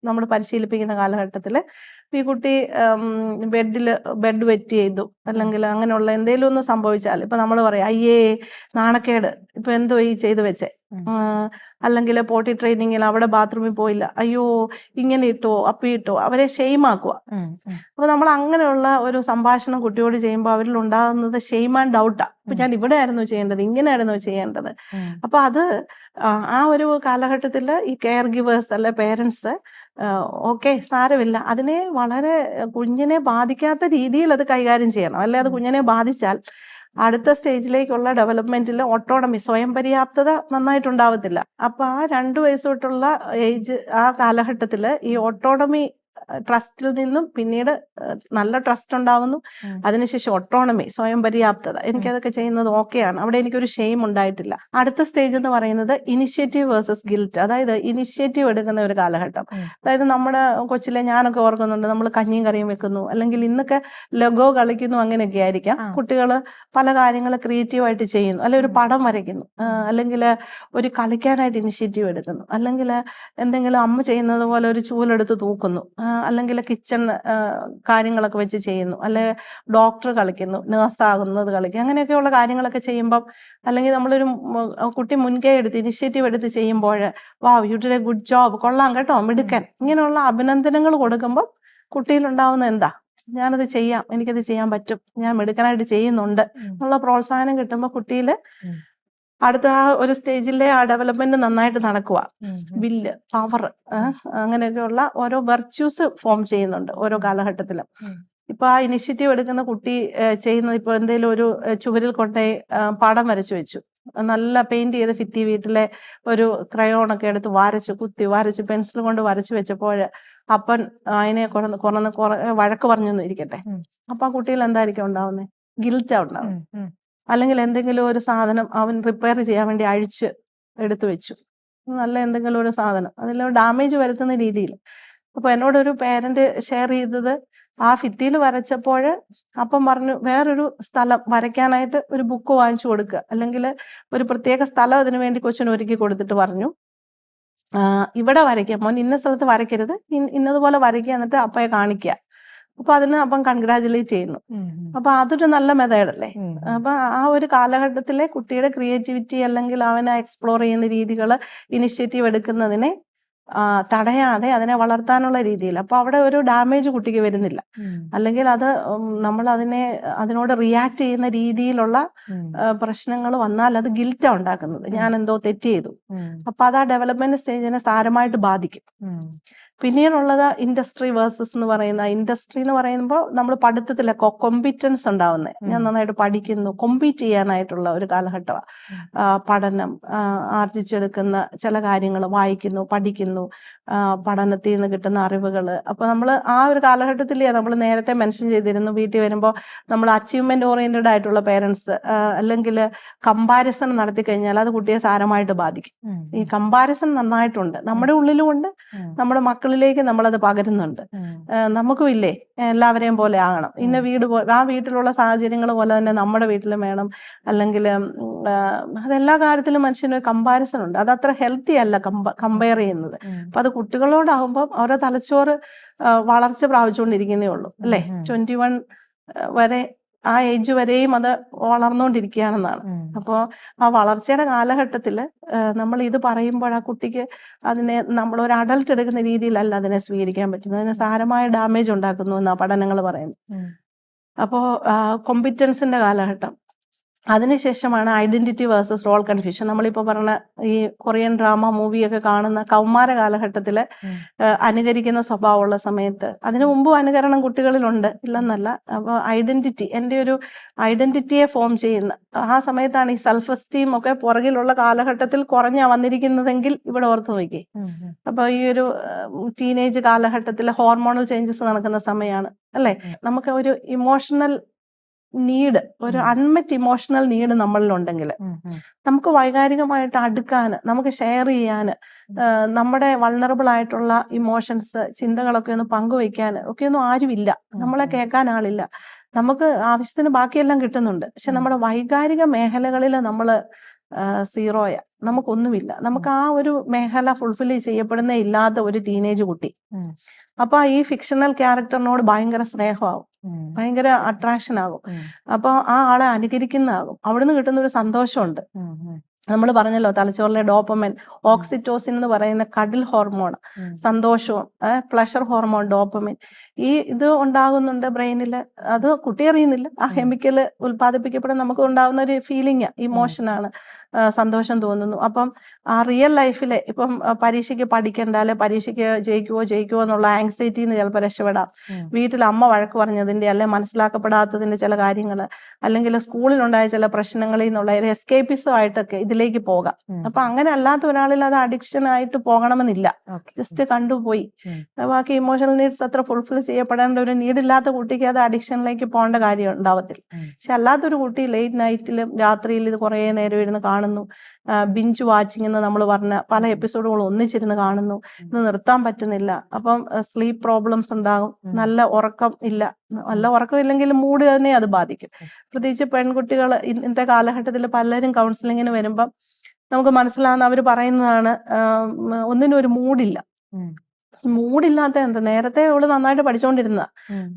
നമ്മൾ പരിശീലിപ്പിക്കുന്ന കാലഘട്ടത്തിൽ ഈ കുട്ടി ബെഡ് വെറ്റ് ചെയ്തു അല്ലെങ്കിൽ അങ്ങനെയുള്ള എന്തെങ്കിലും ഒന്ന് സംഭവിച്ചാൽ ഇപ്പൊ നമ്മൾ പറയാം അയ്യേ നാണക്കേട്, ഇപ്പൊ എന്തോ ഈ ചെയ്തു വെച്ചേ, അല്ലെങ്കിൽ പോട്ടി ട്രെയിനിങ്ങിൽ അവിടെ ബാത്റൂമിൽ പോയില്ല, അയ്യോ ഇങ്ങനെ ഇട്ടോ അപ്പിയിട്ടോ, അവരെ ഷെയിമാക്കുക. അപ്പൊ നമ്മൾ അങ്ങനെയുള്ള ഒരു സംഭാഷണം കുട്ടിയോട് ചെയ്യുമ്പോൾ അവരിൽ ഉണ്ടാകുന്നത് ഷെയിം ആൻഡ് ഡൗട്ടാ. ഇപ്പൊ ഞാൻ ഇവിടെ ആയിരുന്നു ചെയ്യേണ്ടത്, ഇങ്ങനെയായിരുന്നു ചെയ്യേണ്ടത്. അപ്പൊ അത് ആ ഒരു കാലഘട്ടത്തിൽ ഈ കെയർ ഗിവേഴ്സ് അല്ലെ പേരൻസ് ഓക്കെ സാരമില്ല, അതിനെ വളരെ കുഞ്ഞിനെ ബാധിക്കാത്ത രീതിയിൽ അത് കൈകാര്യം ചെയ്യണം. അല്ലെ അത് കുഞ്ഞിനെ ബാധിച്ചാൽ അടുത്ത സ്റ്റേജിലേക്കുള്ള ഡെവലപ്മെന്റിൽ ഓട്ടോണമി, സ്വയം പര്യാപ്തത നന്നായിട്ടുണ്ടാവത്തില്ല. അപ്പൊ ആ 2 വയസ്സ് തൊട്ടുള്ള ഏജ് ആ കാലഘട്ടത്തിൽ ഈ ഓട്ടോണമി ട്രസ്റ്റിൽ നിന്നും പിന്നീട് നല്ല ട്രസ്റ്റ് ഉണ്ടാവുന്നു, അതിനുശേഷം ഓട്ടോണമി, സ്വയം പര്യാപ്തത, എനിക്കതൊക്കെ ചെയ്യുന്നത് ഓക്കെയാണ്, അവിടെ എനിക്കൊരു ഷെയിം ഉണ്ടായിട്ടില്ല. അടുത്ത സ്റ്റേജ് എന്ന് പറയുന്നത് ഇനിഷ്യേറ്റീവ് വേഴ്സസ് ഗിൽറ്റ്. അതായത് ഇനിഷ്യേറ്റീവ് എടുക്കുന്ന ഒരു കാലഘട്ടം. അതായത് നമ്മുടെ കൊച്ചിലെ ഞാനൊക്കെ ഓർക്കുന്നുണ്ട്, നമ്മൾ കഞ്ഞിയും കറിയും വെക്കുന്നു, അല്ലെങ്കിൽ ഇന്നൊക്കെ ലഗോ കളിക്കുന്നു, അങ്ങനെയൊക്കെ ആയിരിക്കാം. കുട്ടികൾ പല കാര്യങ്ങൾ ക്രിയേറ്റീവായിട്ട് ചെയ്യുന്നു, അല്ലെങ്കിൽ ഒരു പടം വരയ്ക്കുന്നു, അല്ലെങ്കിൽ ഒരു കളിക്കാനായിട്ട് ഇനിഷ്യേറ്റീവ് എടുക്കുന്നു, അല്ലെങ്കിൽ എന്തെങ്കിലും അമ്മ ചെയ്യുന്നത് പോലെ ഒരു ചൂലെടുത്ത് തൂക്കുന്നു, അല്ലെങ്കിൽ കിച്ചൺ കാര്യങ്ങളൊക്കെ വെച്ച് ചെയ്യുന്നു, അല്ലെ ഡോക്ടർ കളിക്കുന്നു, നേഴ്സാകുന്നത് കളിക്കും, അങ്ങനെയൊക്കെയുള്ള കാര്യങ്ങളൊക്കെ ചെയ്യുമ്പം, അല്ലെങ്കിൽ നമ്മളൊരു കുട്ടി മുൻകൈ എടുത്ത് ഇനിഷ്യേറ്റീവ് എടുത്ത് ചെയ്യുമ്പോൾ വാവ് you did A good job, കൊള്ളാം കേട്ടോ, മിടുക്കൻ, ഇങ്ങനെയുള്ള അഭിനന്ദനങ്ങൾ കൊടുക്കുമ്പോൾ കുട്ടിയിലുണ്ടാവുന്ന എന്താ, ഞാനത് ചെയ്യാം, എനിക്കത് ചെയ്യാൻ പറ്റും, ഞാൻ മിടുക്കനായിട്ട് ചെയ്യുന്നുണ്ട് എന്നുള്ള പ്രോത്സാഹനം കിട്ടുമ്പോൾ കുട്ടിയിൽ അടുത്ത ആ ഒരു സ്റ്റേജിലെ ആ ഡെവലപ്മെന്റ് നന്നായിട്ട് നടക്കുക. വില്ല്, പവർ, അങ്ങനെയൊക്കെയുള്ള ഓരോ വെർച്യൂസ് ഫോം ചെയ്യുന്നുണ്ട് ഓരോ കാലഘട്ടത്തിലും. ഇപ്പൊ ആ ഇനിഷ്യേറ്റീവ് എടുക്കുന്ന കുട്ടി ചെയ്യുന്നത്, ഇപ്പൊ എന്തെങ്കിലും ഒരു ചുവരിൽ കൊണ്ടുപോയി പടം വരച്ചു വെച്ചു, നല്ല പെയിന്റ് ചെയ്ത് ഭിത്തി, വീട്ടിലെ ഒരു ക്രയോണൊക്കെ എടുത്ത് വരച്ച് പെൻസിൽ കൊണ്ട് വരച്ചു വെച്ചപ്പോൾ അപ്പൻ അതിനെ കുറെ വഴക്ക് പറഞ്ഞു ഇരിക്കട്ടെ, അപ്പൊ ആ കുട്ടിയിൽ എന്തായിരിക്കും ഉണ്ടാവുന്നത്? ഗിൽറ്റാ ഉണ്ടാവുന്നത്. അല്ലെങ്കിൽ എന്തെങ്കിലും ഒരു സാധനം അവൻ റിപ്പയർ ചെയ്യാൻ വേണ്ടി അഴിച്ച് എടുത്തു വെച്ചു, നല്ല എന്തെങ്കിലും ഒരു സാധനം അതിൽ ഡാമേജ് വരുത്തുന്ന രീതിയിൽ. അപ്പൊ എന്നോടൊരു പേരന്റ് ഷെയർ ചെയ്തത്, ആ ഭിത്തിയിൽ വരച്ചപ്പോൾ അപ്പം പറഞ്ഞു വേറൊരു സ്ഥലം വരയ്ക്കാനായിട്ട് ഒരു ബുക്ക് വാങ്ങിച്ചു കൊടുക്കുക, അല്ലെങ്കിൽ ഒരു പ്രത്യേക സ്ഥലം അതിനു വേണ്ടി കൊച്ചിന് ഒരുക്കി കൊടുത്തിട്ട് പറഞ്ഞു, ഇവിടെ വരയ്ക്കുക മോൻ, ഇന്ന സ്ഥലത്ത് വരയ്ക്കരുത്, ഇന്നതുപോലെ വരയ്ക്കുക, എന്നിട്ട് അപ്പയെ കാണിക്കുക. അപ്പൊ അതിന് അപ്പം കൺഗ്രാജുലേറ്റ് ചെയ്യുന്നു. അപ്പൊ അതൊരു നല്ല മെത്തേഡല്ലേ. അപ്പൊ ആ ഒരു കാലഘട്ടത്തിലെ കുട്ടിയുടെ ക്രിയേറ്റിവിറ്റി അല്ലെങ്കിൽ അവനെ എക്സ്പ്ലോർ ചെയ്യുന്ന രീതികൾ, ഇനിഷ്യേറ്റീവ് എടുക്കുന്നതിനെ തടയാതെ അതിനെ വളർത്താനുള്ള രീതിയിൽ, അപ്പൊ അവിടെ ഒരു ഡാമേജ് കുട്ടിക്ക് വരുന്നില്ല. അല്ലെങ്കിൽ അത് നമ്മൾ അതിനോട് റിയാക്ട് ചെയ്യുന്ന രീതിയിലുള്ള പ്രശ്നങ്ങൾ വന്നാൽ അത് ഗിൽറ്റാ ഉണ്ടാക്കുന്നത്, ഞാൻ എന്തോ തെറ്റ് ചെയ്തു. അപ്പൊ അത് ആ ഡെവലപ്മെന്റ് സ്റ്റേജിനെ സാരമായിട്ട് ബാധിക്കും. പിന്നീടുള്ളത് ഇൻഡസ്ട്രി വേഴ്സസ് എന്ന് പറയുന്ന, ഇൻഡസ്ട്രി എന്ന് പറയുമ്പോൾ നമ്മൾ പഠിത്തത്തിലൊക്കെ കോമ്പിറ്റൻസ് ഉണ്ടാവുന്നത്, ഞാൻ നന്നായിട്ട് പഠിക്കുന്നു, കോമ്പീറ്റ് ചെയ്യാനായിട്ടുള്ള ഒരു കാലഘട്ടമാണ്. പഠനം, ആർജിച്ചെടുക്കുന്ന ചില കാര്യങ്ങൾ വായിക്കുന്നു, പഠിക്കുന്നു, പഠനത്തിൽ നിന്ന് കിട്ടുന്ന അറിവുകൾ. അപ്പൊ നമ്മൾ ആ ഒരു കാലഘട്ടത്തിലേ നമ്മൾ നേരത്തെ മെൻഷൻ ചെയ്തിരുന്നു, വീട്ടിൽ വരുമ്പോൾ നമ്മൾ അച്ചീവ്മെന്റ് ഓറിയന്റഡ് ആയിട്ടുള്ള പേരൻസ് അല്ലെങ്കിൽ കമ്പാരിസൺ നടത്തി കഴിഞ്ഞാൽ അത് കുട്ടിയെ സാരമായിട്ട് ബാധിക്കും. ഈ കമ്പാരിസൺ നന്നായിട്ടുണ്ട്, നമ്മുടെ ഉള്ളിലും ഉണ്ട്, നമ്മുടെ മക്കളിലേക്ക് നമ്മളത് പകരുന്നുണ്ട്. നമുക്കും ഇല്ലേ എല്ലാവരെയും പോലെ ആകണം, ഇന്ന വീട് ആ വീട്ടിലുള്ള സാഹചര്യങ്ങൾ പോലെ തന്നെ നമ്മുടെ വീട്ടിലും വേണം, അല്ലെങ്കിൽ അതെല്ലാ കാര്യത്തിലും മനുഷ്യന് കമ്പാരിസൺ ഉണ്ട്. അത് അത്ര ഹെൽത്തി അല്ല കമ്പയർ ചെയ്യുന്നത്. അപ്പൊ അത് കുട്ടികളോടാകുമ്പോൾ അവരുടെ തലച്ചോറ് വളർച്ച പ്രാപിച്ചുകൊണ്ടിരിക്കുന്നേ ഉള്ളൂ അല്ലേ. 21 വരെ, ആ ഏജ് വരെയും അത് വളർന്നുകൊണ്ടിരിക്കുകയാണെന്നാണ്. അപ്പോൾ ആ വളർച്ചയുടെ കാലഘട്ടത്തിൽ നമ്മൾ ഇത് പറയുമ്പോൾ ആ കുട്ടിക്ക് അതിനെ നമ്മൾ ഒരു അഡൽട്ട് എടുക്കുന്ന രീതിയിലല്ല അതിനെ സ്വീകരിക്കാൻ പറ്റുന്നത്, അതിന് സാരമായ ഡാമേജ് ഉണ്ടാക്കുന്നു എന്നാണ് പഠനങ്ങൾ പറയുന്നത്. അപ്പോൾ കോമ്പിറ്റൻസിന്റെ കാലഘട്ടം, അതിനുശേഷമാണ് ഐഡന്റിറ്റി വേഴ്സസ് റോൾ കൺഫ്യൂഷൻ. നമ്മളിപ്പോൾ പറഞ്ഞ ഈ കൊറിയൻ ഡ്രാമ മൂവിയൊക്കെ കാണുന്ന കൗമാര കാലഘട്ടത്തിൽ അനുകരിക്കുന്ന സ്വഭാവമുള്ള സമയത്ത്, അതിനു മുമ്പും അനുകരണം കുട്ടികളിലുണ്ട്, ഇല്ലെന്നല്ല. അപ്പോൾ ഐഡന്റിറ്റി, എൻ്റെ ഒരു ഐഡന്റിറ്റിയെ ഫോം ചെയ്യുന്ന ആ സമയത്താണ് ഈ സെൽഫ് എസ്റ്റീം ഒക്കെ പുറകിലുള്ള കാലഘട്ടത്തിൽ കുറഞ്ഞാ വന്നിരിക്കുന്നതെങ്കിൽ ഇവിടെ ഓർത്ത് നോക്കി. അപ്പോൾ ഈ ഒരു ടീനേജ് കാലഘട്ടത്തിൽ ഹോർമോണൽ ചേഞ്ചസ് നടക്കുന്ന സമയമാണ് അല്ലേ. നമുക്ക് ഒരു ഇമോഷണൽ നീഡ്, ഒരു അൺമെറ്റ് ഇമോഷണൽ നീഡ് നമ്മളിലുണ്ടെങ്കിൽ നമുക്ക് വൈകാരികമായിട്ട് അടുക്കാൻ, നമുക്ക് ഷെയർ ചെയ്യാൻ, നമ്മുടെ വൾണറബിൾ ആയിട്ടുള്ള ഇമോഷൻസ്, ചിന്തകളൊക്കെ ഒന്ന് പങ്കുവയ്ക്കാൻ ഒക്കെ ഒന്നും ആരുമില്ല, നമ്മളെ കേൾക്കാൻ ആളില്ല. നമുക്ക് ആവശ്യത്തിന് ബാക്കിയെല്ലാം കിട്ടുന്നുണ്ട്, പക്ഷെ നമ്മുടെ വൈകാരിക മേഖലകളിൽ നമ്മൾ സീറോയ, നമുക്കൊന്നുമില്ല. നമുക്ക് ആ ഒരു മേഖല ഫുൾഫിൽ ചെയ്യപ്പെടുന്നേ ഇല്ലാത്ത ഒരു ടീനേജ് കുട്ടി. അപ്പൊ ഈ ഫിക്ഷണൽ ക്യാരക്ടറിനോട് ഭയങ്കര സ്നേഹമാകും, ഭയങ്കര അട്രാക്ഷൻ ആകും, അപ്പൊ ആ ആളെ അനുകരിക്കുന്നതാകും. അവിടുന്ന് കിട്ടുന്ന ഒരു സന്തോഷമുണ്ട്. നമ്മൾ പറഞ്ഞല്ലോ തലച്ചോറിലെ ഡോപ്പമിൻ, ഓക്സിറ്റോസിൻ എന്ന് പറയുന്ന കഡിൽ ഹോർമോൺ, സന്തോഷവും പ്ലഷർ ഹോർമോൺ ഡോപ്പമിൻ, ഇത് ഉണ്ടാകുന്നുണ്ട് ബ്രെയിനിൽ. അത് കുട്ടി അറിയുന്നില്ല, ആ കെമിക്കല് ഉൽപ്പാദിപ്പിക്കപ്പെടുന്ന നമുക്ക് ഉണ്ടാകുന്ന ഒരു ഫീലിംഗ്, ഇമോഷനാണ്, സന്തോഷം തോന്നുന്നു. അപ്പം ആ റിയൽ ലൈഫിലെ ഇപ്പം പരീക്ഷയ്ക്ക് പഠിക്കണ്ട, അല്ലെ പരീക്ഷയ്ക്ക് ജയിക്കുവോ എന്നുള്ള ആങ്സൈറ്റിന്ന് ചിലപ്പോൾ രക്ഷപ്പെടാം. വീട്ടിൽ അമ്മ വഴക്ക് പറഞ്ഞതിന്റെ, അല്ലെ മനസ്സിലാക്കപ്പെടാത്തതിന്റെ ചില കാര്യങ്ങൾ, അല്ലെങ്കിൽ സ്കൂളിലുണ്ടായ ചില പ്രശ്നങ്ങളിൽ നിന്നുള്ള ഒരു എസ്കേപ്പിസം ആയിട്ടൊക്കെ ഇതിലേക്ക് പോകാം. അപ്പൊ അങ്ങനെ അല്ലാത്ത ഒരാളിൽ അത് അഡിക്ഷൻ ആയിട്ട് പോകണമെന്നില്ല, ജസ്റ്റ് കണ്ടുപോയി. ബാക്കി ഇമോഷണൽ നീഡ്സ് അത്ര ഫുൾഫിൽ ചെയ്യപ്പെടേണ്ട ഒരു നീഡില്ലാത്ത കുട്ടിക്ക് അത് അഡിക്ഷനിലേക്ക് പോകേണ്ട കാര്യം ഉണ്ടാവത്തില്ല. പക്ഷെ അല്ലാത്തൊരു കുട്ടി ലേറ്റ് നൈറ്റിലും രാത്രിയിൽ ഇത് കുറേ നേരം ഇരുന്ന് കാണുന്നു, ബിഞ്ച് വാച്ചിങ് എന്ന് നമ്മൾ പറഞ്ഞ പല എപ്പിസോഡുകൾ ഒന്നിച്ചിരുന്ന് കാണുന്നു, ഇത് നിർത്താൻ പറ്റുന്നില്ല. അപ്പം സ്ലീപ്പ് പ്രോബ്ലംസ് ഉണ്ടാകും, നല്ല ഉറക്കം ഇല്ല. നല്ല ഉറക്കമില്ലെങ്കിൽ മൂഡ് തന്നെ അത് ബാധിക്കും. പ്രത്യേകിച്ച് പെൺകുട്ടികൾ ഇന്നത്തെ കാലഘട്ടത്തിൽ പലരും കൗൺസിലിങ്ങിന് വരുമ്പം നമുക്ക് മനസ്സിലാവുന്ന അവർ പറയുന്നതാണ്, ഒന്നിനും ഒരു മൂഡില്ല. മൂഡില്ലാത്ത എന്താ, നേരത്തെ അവള് നന്നായിട്ട് പഠിച്ചുകൊണ്ടിരുന്ന,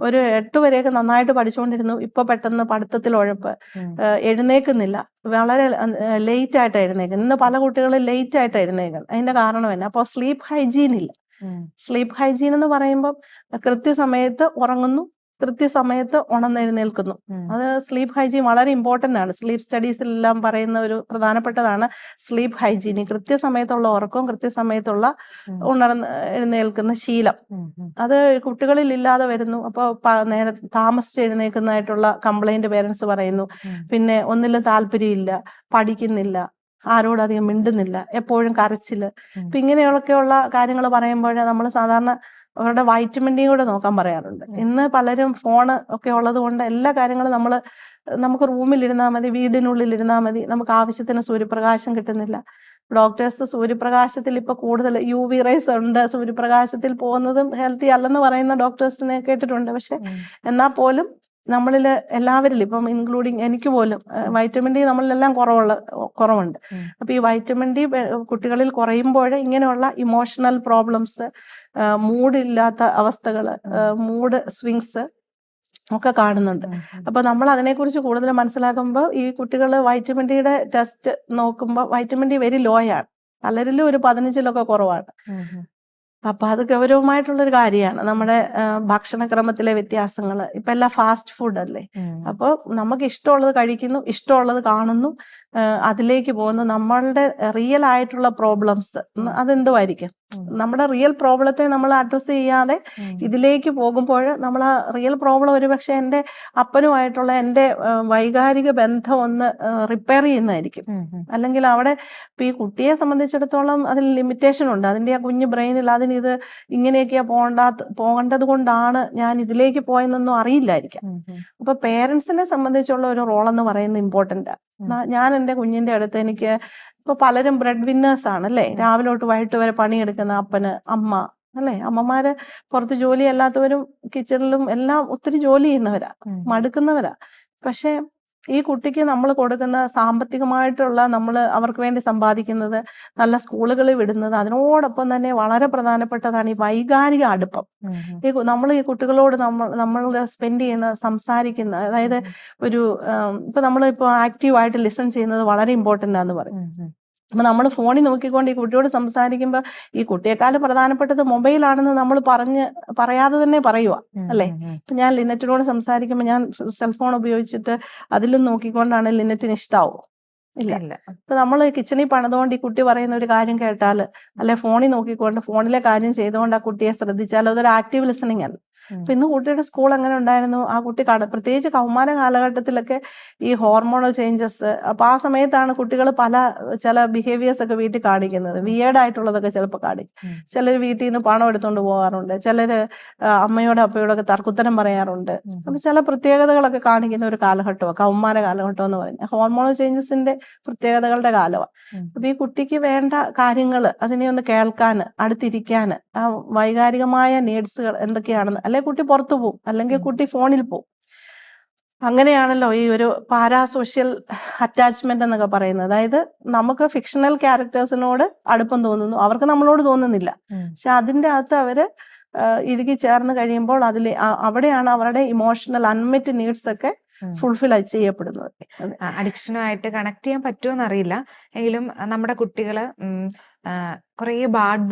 ഒരു 8 വരെയൊക്കെ നന്നായിട്ട് പഠിച്ചുകൊണ്ടിരുന്നു, ഇപ്പൊ പെട്ടെന്ന് പഠിത്തത്തിൽ ഉഴപ്പ്, എഴുന്നേക്കുന്നില്ല, വളരെ ലേറ്റ് ആയിട്ട് എഴുന്നേക്കുന്നത്. ഇന്ന് പല കുട്ടികളും ലേറ്റ് ആയിട്ട് എഴുന്നേക്കുന്നത്. അതിന്റെ കാരണം തന്നെ അപ്പോൾ സ്ലീപ്പ് ഹൈജീൻ ഇല്ല. സ്ലീപ്പ് ഹൈജീൻ എന്ന് പറയുമ്പോൾ കൃത്യസമയത്ത് ഉറങ്ങുന്നു, കൃത്യസമയത്ത് ഉണർന്നെഴുന്നേൽക്കുന്നു. അത് സ്ലീപ്പ് ഹൈജീൻ വളരെ ഇമ്പോർട്ടൻ്റ് ആണ്. സ്ലീപ്പ് സ്റ്റഡീസിലെല്ലാം പറയുന്ന ഒരു പ്രധാനപ്പെട്ടതാണ് സ്ലീപ്പ് ഹൈജീൻ. കൃത്യസമയത്തുള്ള ഉറക്കവും കൃത്യസമയത്തുള്ള എഴുന്നേൽക്കുന്ന ശീലം, അത് കുട്ടികളിൽ ഇല്ലാതെ വരുന്നു. അപ്പോൾ നേരെ താമസിച്ച് എഴുന്നേൽക്കുന്നതായിട്ടുള്ള കംപ്ലൈന്റ് പേരൻസ് പറയുന്നു. പിന്നെ ഒന്നിലും താല്പര്യമില്ല, പഠിക്കുന്നില്ല, ആരോടധികം മിണ്ടുന്നില്ല, എപ്പോഴും കരച്ചില്. ഇപ്പൊ ഇങ്ങനെയൊക്കെയുള്ള കാര്യങ്ങൾ പറയുമ്പോൾ നമ്മൾ സാധാരണ അവരുടെ വൈറ്റമിൻ ഡി കൂടെ നോക്കാൻ പറയാറുണ്ട്. ഇന്ന് പലരും ഫോണ് ഒക്കെ ഉള്ളത് കൊണ്ട് എല്ലാ കാര്യങ്ങളും നമുക്ക് റൂമിലിരുന്നാൽ മതി, വീടിനുള്ളിലിരുന്നാൽ മതി, നമുക്ക് ആവശ്യത്തിന് സൂര്യപ്രകാശം കിട്ടുന്നില്ല. ഡോക്ടേഴ്സ് സൂര്യപ്രകാശത്തിൽ ഇപ്പൊ കൂടുതൽ UV റേസ് ഉണ്ട്, സൂര്യപ്രകാശത്തിൽ പോകുന്നതും ഹെൽത്തി അല്ലെന്ന് പറയുന്ന ഡോക്ടേഴ്സിനെ കേട്ടിട്ടുണ്ട്. പക്ഷെ എന്നാൽ പോലും നമ്മളിൽ എല്ലാവരിലും, ഇപ്പം ഇൻക്ലൂഡിങ് എനിക്ക് പോലും വൈറ്റമിൻ ഡി നമ്മളിലെല്ലാം കുറവുണ്ട്. അപ്പൊ ഈ വൈറ്റമിൻ ഡി കുട്ടികളിൽ കുറയുമ്പോൾ ഇങ്ങനെയുള്ള ഇമോഷണൽ പ്രോബ്ലംസ്, മൂഡില്ലാത്ത അവസ്ഥകൾ, മൂഡ് സ്വിങ്സ് ഒക്കെ കാണുന്നുണ്ട്. അപ്പൊ നമ്മൾ അതിനെക്കുറിച്ച് കൂടുതൽ മനസ്സിലാക്കുമ്പോൾ ഈ കുട്ടികൾ വൈറ്റമിൻ ഡിയുടെ ടെസ്റ്റ് നോക്കുമ്പോൾ വൈറ്റമിൻ ഡി വെരി ലോ ആണ്, പലരിലും ഒരു 15 കുറവാണ്. അപ്പൊ അത് ഗൗരവമായിട്ടുള്ളൊരു കാര്യമാണ്. നമ്മുടെ ഭക്ഷണക്രമത്തിലെ വ്യത്യാസങ്ങൾ, ഇപ്പൊ എല്ലാം ഫാസ്റ്റ് ഫുഡ് അല്ലേ. അപ്പോൾ നമുക്ക് ഇഷ്ടമുള്ളത് കഴിക്കുന്നു, ഇഷ്ടമുള്ളത് കാണുന്നു, അതിലേക്ക് പോകുന്നു. നമ്മളുടെ റിയൽ ആയിട്ടുള്ള പ്രോബ്ലംസ് അതെന്തുമായിരിക്കും, നമ്മുടെ റിയൽ പ്രോബ്ലത്തെ നമ്മൾ അഡ്രസ്സ് ചെയ്യാതെ ഇതിലേക്ക് പോകുമ്പോൾ നമ്മൾ ആ റിയൽ പ്രോബ്ലം ഒരുപക്ഷെ എൻ്റെ അപ്പനുമായിട്ടുള്ള എൻ്റെ വൈകാരിക ബന്ധം ഒന്ന് റിപ്പയർ ചെയ്യുന്നതായിരിക്കും. അല്ലെങ്കിൽ അവിടെ ഇപ്പൊ ഈ കുട്ടിയെ സംബന്ധിച്ചിടത്തോളം അതിൽ ലിമിറ്റേഷൻ ഉണ്ട്. അതിൻ്റെ ആ കുഞ്ഞു ബ്രെയിനിൽ ഇത് ഇങ്ങനെയൊക്കെയാ പോകേണ്ടത് കൊണ്ടാണ് ഞാൻ ഇതിലേക്ക് പോയെന്നൊന്നും അറിയില്ലായിരിക്കാം. അപ്പൊ പേരൻസിനെ സംബന്ധിച്ചുള്ള ഒരു റോളെന്ന് പറയുന്നത് ഇമ്പോർട്ടൻ്റ്. ഞാൻ എൻ്റെ കുഞ്ഞിന്റെ അടുത്ത്, എനിക്ക് ഇപ്പൊ പലരും ബ്രെഡ് വിന്നേഴ്സ് ആണ് അല്ലേ, രാവിലെ തൊട്ട് വൈകിട്ട് വരെ പണിയെടുക്കുന്ന അപ്പന്, അമ്മ അല്ലെ, അമ്മമാര് പുറത്ത് ജോലി അല്ലാത്തവരും കിച്ചണിലും എല്ലാം ഒത്തിരി ജോലി ചെയ്യുന്നവരാ, മടുക്കുന്നവരാ. പക്ഷെ ഈ കുട്ടിക്ക് നമ്മൾ കൊടുക്കുന്ന സാമ്പത്തികമായിട്ടുള്ള, നമ്മൾ അവർക്ക് വേണ്ടി സമ്പാദിക്കുന്നത്, നല്ല സ്കൂളുകളിൽ വിടുന്നത്, അതിനോടൊപ്പം തന്നെ വളരെ പ്രധാനപ്പെട്ടതാണ് ഈ വൈകാരിക അടുപ്പം. നമ്മൾ ഈ കുട്ടികളോട് നമ്മൾ സ്പെൻഡ് ചെയ്യുന്ന, സംസാരിക്കുന്ന, അതായത് ഇപ്പൊ നമ്മളിപ്പോൾ ആക്റ്റീവായിട്ട് ലിസൺ ചെയ്യുന്നത് വളരെ ഇമ്പോർട്ടൻ്റ് ആണെന്ന് പറയും. അപ്പൊ നമ്മൾ ഫോണിൽ നോക്കിക്കൊണ്ട് ഈ കുട്ടിയോട് സംസാരിക്കുമ്പോൾ ഈ കുട്ടിയെക്കാളും പ്രധാനപ്പെട്ടത് മൊബൈലാണെന്ന് നമ്മൾ പറയാതെ തന്നെ പറയുക അല്ലേ. ഇപ്പൊ ഞാൻ ലിനറ്റിനോട് സംസാരിക്കുമ്പോൾ ഞാൻ സെൽഫോൺ ഉപയോഗിച്ചിട്ട് അതിലും നോക്കിക്കൊണ്ടാണ് ലിനറ്റിന് ഇഷ്ടാവോ? ഇല്ല. ഇപ്പൊ നമ്മൾ കിച്ചണിൽ പണിതുകൊണ്ട് ഈ കുട്ടി പറയുന്ന ഒരു കാര്യം കേട്ടാൽ, അല്ലെ ഫോണിൽ നോക്കിക്കൊണ്ട് ഫോണിലെ കാര്യം ചെയ്തുകൊണ്ട് ആ കുട്ടിയെ ശ്രദ്ധിച്ചാൽ അതൊരു ആക്റ്റീവ് ലിസണിങ് അല്ല. അപ്പൊ ഇന്ന് കുട്ടിയുടെ സ്കൂൾ എങ്ങനെ ഉണ്ടായിരുന്നു, ആ കുട്ടി പ്രത്യേകിച്ച് കൗമാര കാലഘട്ടത്തിലൊക്കെ ഈ ഹോർമോണൽ ചേഞ്ചസ്, അപ്പൊ ആ സമയത്താണ് കുട്ടികൾ ചില ബിഹേവിയേഴ്സ് ഒക്കെ വീട്ടിൽ കാണിക്കുന്നത്, വിയേർഡ് ആയിട്ടുള്ളതൊക്കെ ചിലപ്പോൾ കാണിക്കും. ചിലർ വീട്ടിൽ നിന്ന് പണം എടുത്തുകൊണ്ട് പോകാറുണ്ട്, ചിലര് അമ്മയോടും അപ്പയോടൊക്കെ തർക്കുത്തരം പറയാറുണ്ട്. അപ്പൊ ചില പ്രത്യേകതകളൊക്കെ കാണിക്കുന്ന ഒരു കാലഘട്ടമാണ് കൗമാര കാലഘട്ടം എന്ന് പറയുന്നത്. ഹോർമോണൽ ചേഞ്ചസിന്റെ പ്രത്യേകതകളുടെ കാലമാണ്. അപ്പൊ ഈ കുട്ടിക്ക് വേണ്ട കാര്യങ്ങൾ അതിനെ ഒന്ന് കേൾക്കാൻ, അടുത്തിരിക്കാൻ, ആ വൈകാരികമായ നീഡ്സുകൾ എന്തൊക്കെയാണെന്ന്, അല്ലെങ്കിൽ കുട്ടി പുറത്തു പോകും, അല്ലെങ്കിൽ കുട്ടി ഫോണിൽ പോകും. അങ്ങനെയാണല്ലോ ഈ ഒരു പാരാസോഷ്യൽ അറ്റാച്ച്മെന്റ് എന്നൊക്കെ പറയുന്നത്. അതായത് നമുക്ക് ഫിക്ഷണൽ ക്യാരക്ടേഴ്സിനോട് അടുപ്പം തോന്നുന്നു, അവർക്ക് നമ്മളോട് തോന്നുന്നില്ല. പക്ഷെ അതിൻ്റെ അകത്ത് അവര് ഇറുകി ചേർന്ന് കഴിയുമ്പോൾ അവിടെയാണ് അവരുടെ ഇമോഷണൽ അൺമെറ്റ് നീഡ്സ് ഒക്കെ ഫുൾഫിൽ ചെയ്യപ്പെടുന്നത്. അഡിക്ഷനുമായിട്ട് കണക്ട് ചെയ്യാൻ പറ്റുമോ അറിയില്ല, എങ്കിലും നമ്മുടെ കുട്ടികള് കുറേ ബാഡ്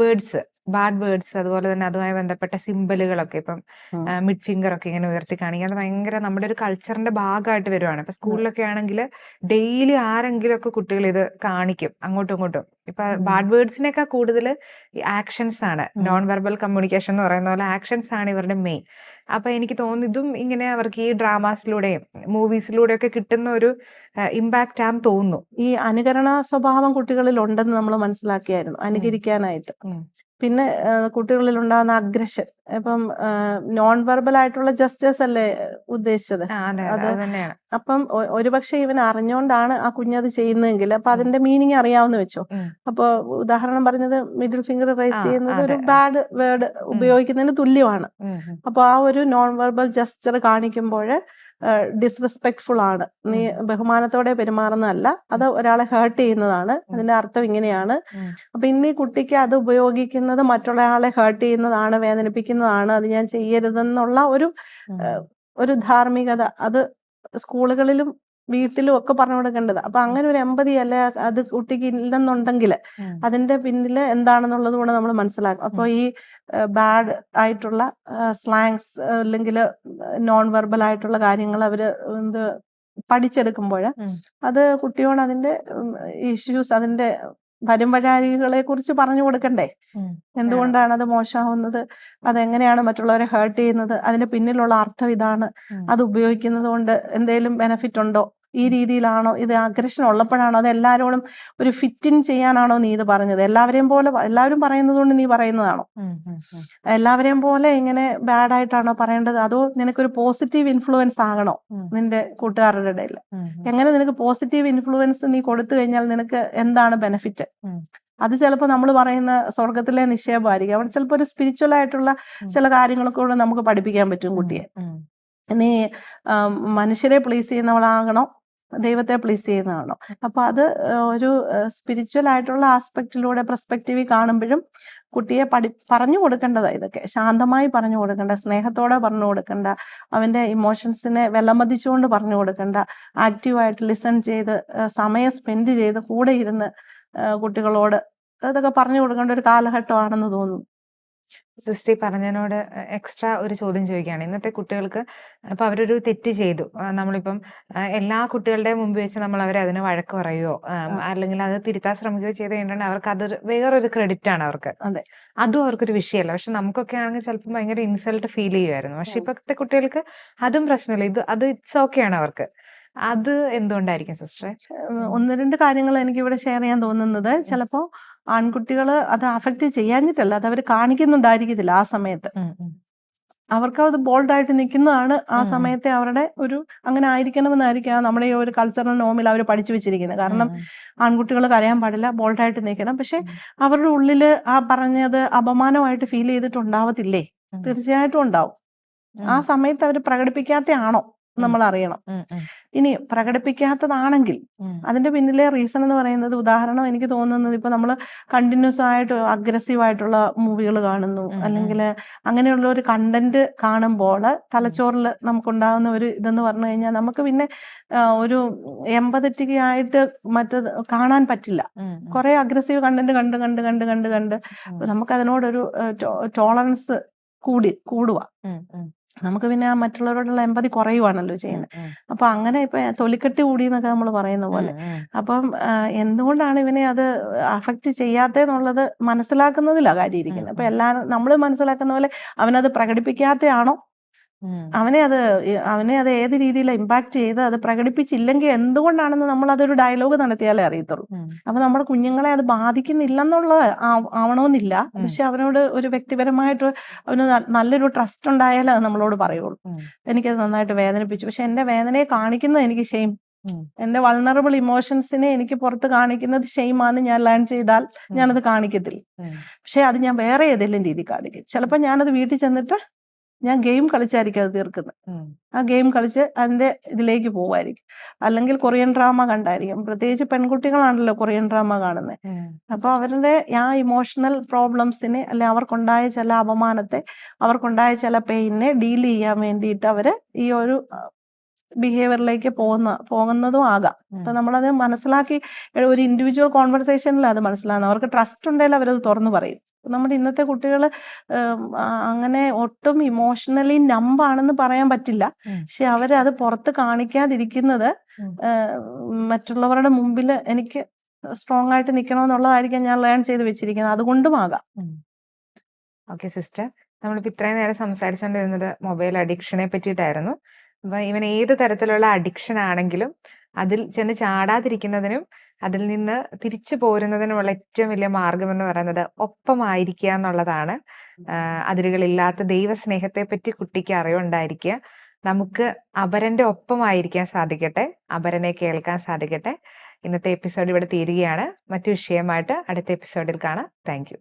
വേർഡ്സ് അതുപോലെ തന്നെ അതുമായി ബന്ധപ്പെട്ട സിമ്പലുകളൊക്കെ ഇപ്പം മിഡ് ഫിംഗർ ഒക്കെ ഇങ്ങനെ ഉയർത്തി കാണിക്കുക, അത് ഭയങ്കര നമ്മുടെ ഒരു കൾച്ചറിന്റെ ഭാഗമായിട്ട് വരുവാണ്. ഇപ്പൊ സ്കൂളിലൊക്കെ ആണെങ്കിൽ ഡെയിലി ആരെങ്കിലും ഒക്കെ കുട്ടികൾ ഇത് കാണിക്കും അങ്ങോട്ടും ഇങ്ങോട്ടും. ഇപ്പൊ ബാഡ് വേർഡ്സിനേക്കാൾ കൂടുതൽ ആക്ഷൻസ് ആണ്, നോൺ വെർബൽ കമ്മ്യൂണിക്കേഷൻ എന്ന് പറയുന്ന പോലെ ആക്ഷൻസ് ആണ് ഇവരുടെ മെയിൻ. അപ്പൊ എനിക്ക് തോന്നുന്നു ഇതും ഇങ്ങനെ അവർക്ക് ഈ ഡ്രാമാസിലൂടെയും മൂവീസിലൂടെയും ഒക്കെ കിട്ടുന്ന ഒരു ഇമ്പാക്റ്റ് ആണെന്ന് തോന്നുന്നു. ഈ അനുകരണ സ്വഭാവം കുട്ടികളിൽ ഉണ്ടെന്ന് നമ്മൾ മനസ്സിലാക്കിയായിരുന്നു, അനുകരിക്കാനായിട്ട്. പിന്നെ കുട്ടികളിൽ ഉണ്ടാകുന്ന അഗ്രഷൻ, ഇപ്പം നോൺ വെർബൽ ആയിട്ടുള്ള ജസ്റ്റേഴ്സ് അല്ലേ ഉദ്ദേശിച്ചത്, അത് അപ്പം ഒരുപക്ഷെ ഇവൻ അറിഞ്ഞുകൊണ്ടാണ് ആ കുഞ്ഞത് ചെയ്യുന്നതെങ്കിൽ അപ്പൊ അതിന്റെ മീനിങ് അറിയാവുന്ന വെച്ചോ. അപ്പൊ ഉദാഹരണം പറഞ്ഞത് മിഡിൽ ഫിംഗർ റൈസ് ചെയ്യുന്നത് ഒരു ബാഡ് വേർഡ് ഉപയോഗിക്കുന്നതിന് തുല്യമാണ്. അപ്പൊ ആ ഒരു നോൺ വെർബൽ ജസ്റ്റർ കാണിക്കുമ്പോൾ ഡിസ്റെസ്പെക്ട്ഫുൾ ആണ്, നീ ബഹുമാനത്തോടെ പെരുമാറുന്നതല്ല, അത് ഒരാളെ ഹേർട്ട് ചെയ്യുന്നതാണ്, അതിന്റെ അർത്ഥം ഇങ്ങനെയാണ്. അപ്പൊ ഇന്ന് ഈ കുട്ടിക്ക് അത് ഉപയോഗിക്കുന്നത് മറ്റുള്ളയാളെ ഹേർട്ട് ചെയ്യുന്നതാണ്, വേദനിപ്പിക്കുന്നതാണ്, അത് ഞാൻ ചെയ്യരുതെന്നുള്ള ഒരു ധാർമ്മികത അത് സ്കൂളുകളിലും വീട്ടിലും ഒക്കെ പറഞ്ഞു കൊടുക്കേണ്ടത്. അപ്പൊ അങ്ങനെ ഒരു എമ്പതി അല്ലെ അത് കുട്ടിക്ക് ഇല്ലെന്നുണ്ടെങ്കിൽ അതിന്റെ പിന്നില് എന്താണെന്നുള്ളത് കൂടെ നമ്മൾ മനസ്സിലാക്കും. അപ്പൊ ഈ ബാഡ് ആയിട്ടുള്ള സ്ലാങ്സ് അല്ലെങ്കിൽ നോൺ വെർബൽ ആയിട്ടുള്ള കാര്യങ്ങൾ അവര് പഠിച്ചെടുക്കുമ്പോൾ അത് കുട്ടിയോട് അതിന്റെ ഇഷ്യൂസ്, അതിന്റെ വരുംവരാഴികളെ കുറിച്ച് പറഞ്ഞു കൊടുക്കണ്ടേ, എന്തുകൊണ്ടാണ് അത് മോശമാവുന്നത്, അതെങ്ങനെയാണ് മറ്റുള്ളവരെ ഹേർട്ട് ചെയ്യുന്നത്, അതിന്റെ പിന്നിലുള്ള അർത്ഥം ഇതാണ്, അത് ഉപയോഗിക്കുന്നത് കൊണ്ട് എന്തെങ്കിലും ബെനിഫിറ്റ് ഉണ്ടോ, ഈ രീതിയിലാണോ, ഇത് അഗ്രഷൻ ഉള്ളപ്പോഴാണോ, അത് എല്ലാവരോടും ഒരു ഫിറ്റിൻ ചെയ്യാനാണോ നീ ഇത് പറഞ്ഞത്, എല്ലാവരും പറയുന്നത് കൊണ്ട് നീ പറയുന്നതാണോ, എല്ലാവരെയും പോലെ ഇങ്ങനെ ബാഡായിട്ടാണോ പറയേണ്ടത്, അതോ നിനക്കൊരു പോസിറ്റീവ് ഇൻഫ്ലുവൻസ് ആകണോ നിന്റെ കൂട്ടുകാരുടെ ഇടയിൽ, എങ്ങനെ നിനക്ക് പോസിറ്റീവ് ഇൻഫ്ലുവൻസ് നീ കൊടുത്തു കഴിഞ്ഞാൽ നിനക്ക് എന്താണ് ബെനിഫിറ്റ്. അത് ചിലപ്പോൾ നമ്മൾ പറയുന്ന സ്വർഗത്തിലെ നിക്ഷേപമായിരിക്കും, അവിടെ ചിലപ്പോൾ ഒരു സ്പിരിച്വൽ ആയിട്ടുള്ള ചില കാര്യങ്ങളൊക്കെ കൂടെ നമുക്ക് പഠിപ്പിക്കാൻ പറ്റും കുട്ടിയെ. നീ മനുഷ്യരെ പ്ലീസ് ചെയ്യുന്നവളാകണോ, ദൈവത്തെ പ്ലീസ് ചെയ്യുന്നതാണോ. അപ്പൊ അത് ഒരു സ്പിരിച്വൽ ആയിട്ടുള്ള ആസ്പെക്റ്റിലൂടെ പെർസ്പെക്റ്റീവിൽ കാണുമ്പോഴും കുട്ടിയെ പറഞ്ഞു കൊടുക്കേണ്ടതാ, ഇതൊക്കെ ശാന്തമായി പറഞ്ഞു കൊടുക്കേണ്ട, സ്നേഹത്തോടെ പറഞ്ഞു കൊടുക്കേണ്ട, അവന്റെ ഇമോഷൻസിനെ വിലമതിച്ചുകൊണ്ട് പറഞ്ഞു കൊടുക്കേണ്ട, ആക്റ്റീവായിട്ട് ലിസൺ ചെയ്ത് സമയം സ്പെൻഡ് ചെയ്ത് കൂടെ ഇരുന്ന് കുട്ടികളോട് അതൊക്കെ പറഞ്ഞു കൊടുക്കേണ്ട ഒരു കാലഘട്ടമാണെന്ന് തോന്നുന്നു. സിസ്റ്റർ പറഞ്ഞതിനോട് എക്സ്ട്രാ ഒരു ചോദ്യം ചോദിക്കുകയാണ്. ഇന്നത്തെ കുട്ടികൾക്ക് ഇപ്പൊ അവരൊരു തെറ്റ് ചെയ്തു, നമ്മളിപ്പം എല്ലാ കുട്ടികളുടെ മുമ്പ് വെച്ച് നമ്മൾ അവരെ അതിന് വഴക്ക് പറയുകയോ അല്ലെങ്കിൽ അത് തിരുത്താൻ ശ്രമിക്കുകയോ ചെയ്ത് കഴിഞ്ഞിട്ടുണ്ടെങ്കിൽ അവർക്ക് അതൊരു വേറൊരു ക്രെഡിറ്റ് ആണ് അവർക്ക്, അതും അവർക്കൊരു വിഷയമല്ല. പക്ഷെ നമുക്കൊക്കെ ആണെങ്കിൽ ചിലപ്പോൾ ഭയങ്കര ഇൻസൾട്ട് ഫീൽ ചെയ്യുമായിരുന്നു. പക്ഷെ ഇപ്പോഴത്തെ കുട്ടികൾക്ക് അതും പ്രശ്നമില്ല, അത് ഇറ്റ്സ് ഓക്കെ ആണ് അവർക്ക്. അത് എന്തുകൊണ്ടായിരിക്കും സിസ്റ്ററെ? ഒന്ന് രണ്ട് കാര്യങ്ങൾ എനിക്ക് ഇവിടെ ഷെയർ ചെയ്യാൻ തോന്നുന്നത്, ചിലപ്പോ ആൺകുട്ടികൾ അത് അഫക്റ്റ് ചെയ്യാഞ്ഞിട്ടല്ല, അത് അവർ കാണിക്കുന്നുണ്ടായിരിക്കത്തില്ല ആ സമയത്ത്, അവർക്ക് അത് ബോൾഡായിട്ട് നിൽക്കുന്നതാണ് ആ സമയത്തെ അവരുടെ ഒരു അങ്ങനെ ആയിരിക്കണമെന്നായിരിക്കാം നമ്മുടെ ഈ ഒരു കൾച്ചറൽ നോമിൽ അവർ പഠിച്ചു വെച്ചിരിക്കുന്നത്. കാരണം ആൺകുട്ടികൾ കരയാൻ പാടില്ല, ബോൾഡായിട്ട് നിൽക്കണം. പക്ഷെ അവരുടെ ഉള്ളിൽ ആ പറഞ്ഞത് അപമാനമായിട്ട് ഫീൽ ചെയ്തിട്ടുണ്ടാവത്തില്ലേ? തീർച്ചയായിട്ടും ഉണ്ടാവും. ആ സമയത്ത് അവർ പ്രകടിപ്പിക്കാത്തയാണോ നമ്മൾ അറിയണം. ഇനി പ്രകടിപ്പിക്കാത്തതാണെങ്കിൽ അതിന്റെ പിന്നിലെ റീസൺ എന്ന് പറയുന്നത്, ഉദാഹരണം എനിക്ക് തോന്നുന്നത്, ഇപ്പൊ നമ്മൾ കണ്ടിന്യൂസ് ആയിട്ട് അഗ്രസീവ് ആയിട്ടുള്ള മൂവികൾ കാണുന്നു, അല്ലെങ്കിൽ അങ്ങനെയുള്ള ഒരു കണ്ടന്റ് കാണുമ്പോൾ തലച്ചോറിൽ നമുക്കുണ്ടാകുന്ന ഒരു ഇതെന്ന് പറഞ്ഞു കഴിഞ്ഞാൽ നമുക്ക് പിന്നെ ഒരു എമ്പതറ്റിക് ആയിട്ട് മറ്റത് കാണാൻ പറ്റില്ല. കുറെ അഗ്രസീവ് കണ്ടന്റ് കണ്ട് നമുക്ക് അതിനോടൊരു ടോളറൻസ് കൂടുക. നമുക്ക് പിന്നെ ആ മറ്റുള്ളവരോടുള്ള എമ്പതി കുറയുവാണല്ലോ ചെയ്യുന്നത്. അപ്പൊ അങ്ങനെ ഇപ്പൊ തൊലിക്കെട്ടി കൂടി എന്നൊക്കെ നമ്മൾ പറയുന്ന പോലെ. അപ്പം എന്തുകൊണ്ടാണ് ഇവനെ അത് അഫക്റ്റ് ചെയ്യാത്തെന്നുള്ളത് മനസ്സിലാക്കുന്നതിലാ കാര്യം ഇരിക്കുന്നത്. അപ്പൊ എല്ലാരും നമ്മൾ മനസ്സിലാക്കുന്ന പോലെ അവനത് പ്രകടിപ്പിക്കാത്തയാണോ, അവനെ അത് ഏത് രീതിയിലാണ് ഇമ്പാക്ട് ചെയ്ത് അത് പ്രകടിപ്പിച്ചില്ലെങ്കിൽ എന്തുകൊണ്ടാണെന്ന് നമ്മൾ അതൊരു ഡയലോഗ് നടത്തിയാലേ അറിയത്തുള്ളൂ. അപ്പൊ നമ്മുടെ കുഞ്ഞുങ്ങളെ അത് ബാധിക്കുന്നില്ലെന്നുള്ളത് ആവണമെന്നില്ല. പക്ഷെ അവനോട് ഒരു വ്യക്തിപരമായിട്ട് അവന് നല്ലൊരു ട്രസ്റ്റ് ഉണ്ടായാലേ അത് നമ്മളോട് പറയുള്ളൂ. എനിക്കത് നന്നായിട്ട് വേദനിപ്പിച്ചു. പക്ഷെ എന്റെ വേദനയെ കാണിക്കുന്നത് എനിക്ക് ഷെയിം, എന്റെ വൾണറബിൾ ഇമോഷൻസിനെ എനിക്ക് പുറത്ത് കാണിക്കുന്നത് ഷെയിമാന്ന് ഞാൻ ലേൺ ചെയ്താൽ ഞാനത് കാണിക്കത്തില്ല. പക്ഷെ അത് ഞാൻ വേറെ ഏതെങ്കിലും രീതി കാണിക്കും. ചിലപ്പോൾ ഞാനത് വീട്ടിൽ ചെന്നിട്ട് ഞാൻ ഗെയിം കളിച്ചായിരിക്കും അത് തീർക്കുന്നത്. ആ ഗെയിം കളിച്ച് അതിന്റെ ഇതിലേക്ക് പോവായിരിക്കും. അല്ലെങ്കിൽ കൊറിയൻ ഡ്രാമ കണ്ടായിരിക്കും. പ്രത്യേകിച്ച് പെൺകുട്ടികളാണല്ലോ കൊറിയൻ ഡ്രാമ കാണുന്നത്. അപ്പൊ അവരുടെ ആ ഇമോഷണൽ പ്രോബ്ലംസിനെ, അല്ലെ അവർക്കുണ്ടായ ചില അപമാനത്തെ, അവർക്കുണ്ടായ ചില പെയിനെ ഡീൽ ചെയ്യാൻ വേണ്ടിയിട്ട് അവര് ഈ ഒരു ബിഹേവിയറിലേക്ക് പോകുന്നതും ആകാം. അപ്പൊ നമ്മളത് മനസ്സിലാക്കി ഒരു ഇൻഡിവിജ്വൽ കോൺവെർസേഷനിൽ അത് മനസ്സിലാകുന്നത്. അവർക്ക് ട്രസ്റ്റ് ഉണ്ടെങ്കിൽ അവരത് തുറന്നു പറയും. നമ്മുടെ ഇന്നത്തെ കുട്ടികൾ അങ്ങനെ ഒട്ടും ഇമോഷണലി നമ്പാണെന്ന് പറയാൻ പറ്റില്ല. പക്ഷെ അവരത് പുറത്ത് കാണിക്കാതിരിക്കുന്നത് മറ്റുള്ളവരുടെ മുമ്പിൽ എനിക്ക് സ്ട്രോങ് ആയിട്ട് നിൽക്കണമെന്നുള്ളതായിരിക്കും ഞാൻ ലേൺ ചെയ്ത് വെച്ചിരിക്കുന്നത്. അതുകൊണ്ടും ആകാം. ഓക്കെ സിസ്റ്റർ, നമ്മളിപ്പോൾ ഇത്രയും നേരം സംസാരിച്ചുകൊണ്ടിരുന്നത് മൊബൈൽ അഡിക്ഷനെ പറ്റിയിട്ടായിരുന്നു. അപ്പൊ ഇവൻ ഏത് തരത്തിലുള്ള അഡിക്ഷൻ ആണെങ്കിലും അതിൽ ചെന്ന് ചാടാതിരിക്കുന്നതിനും അതിൽ നിന്ന് തിരിച്ചു പോരുന്നതിനുമുള്ള ഏറ്റവും വലിയ മാർഗം എന്ന് പറയുന്നത് ഒപ്പമായിരിക്കുക എന്നുള്ളതാണ്. അതിരുകളില്ലാത്ത ദൈവസ്നേഹത്തെ പറ്റി കുട്ടിക്ക് അറിവുണ്ടായിരിക്കുക. നമുക്ക് അപരന്റെ ഒപ്പമായിരിക്കാൻ സാധിക്കട്ടെ, അപരനെ കേൾക്കാൻ സാധിക്കട്ടെ. ഇന്നത്തെ എപ്പിസോഡ് ഇവിടെ തീരുകയാണ്. മറ്റു വിഷയമായിട്ട് അടുത്ത എപ്പിസോഡിൽ കാണാം. Thank you.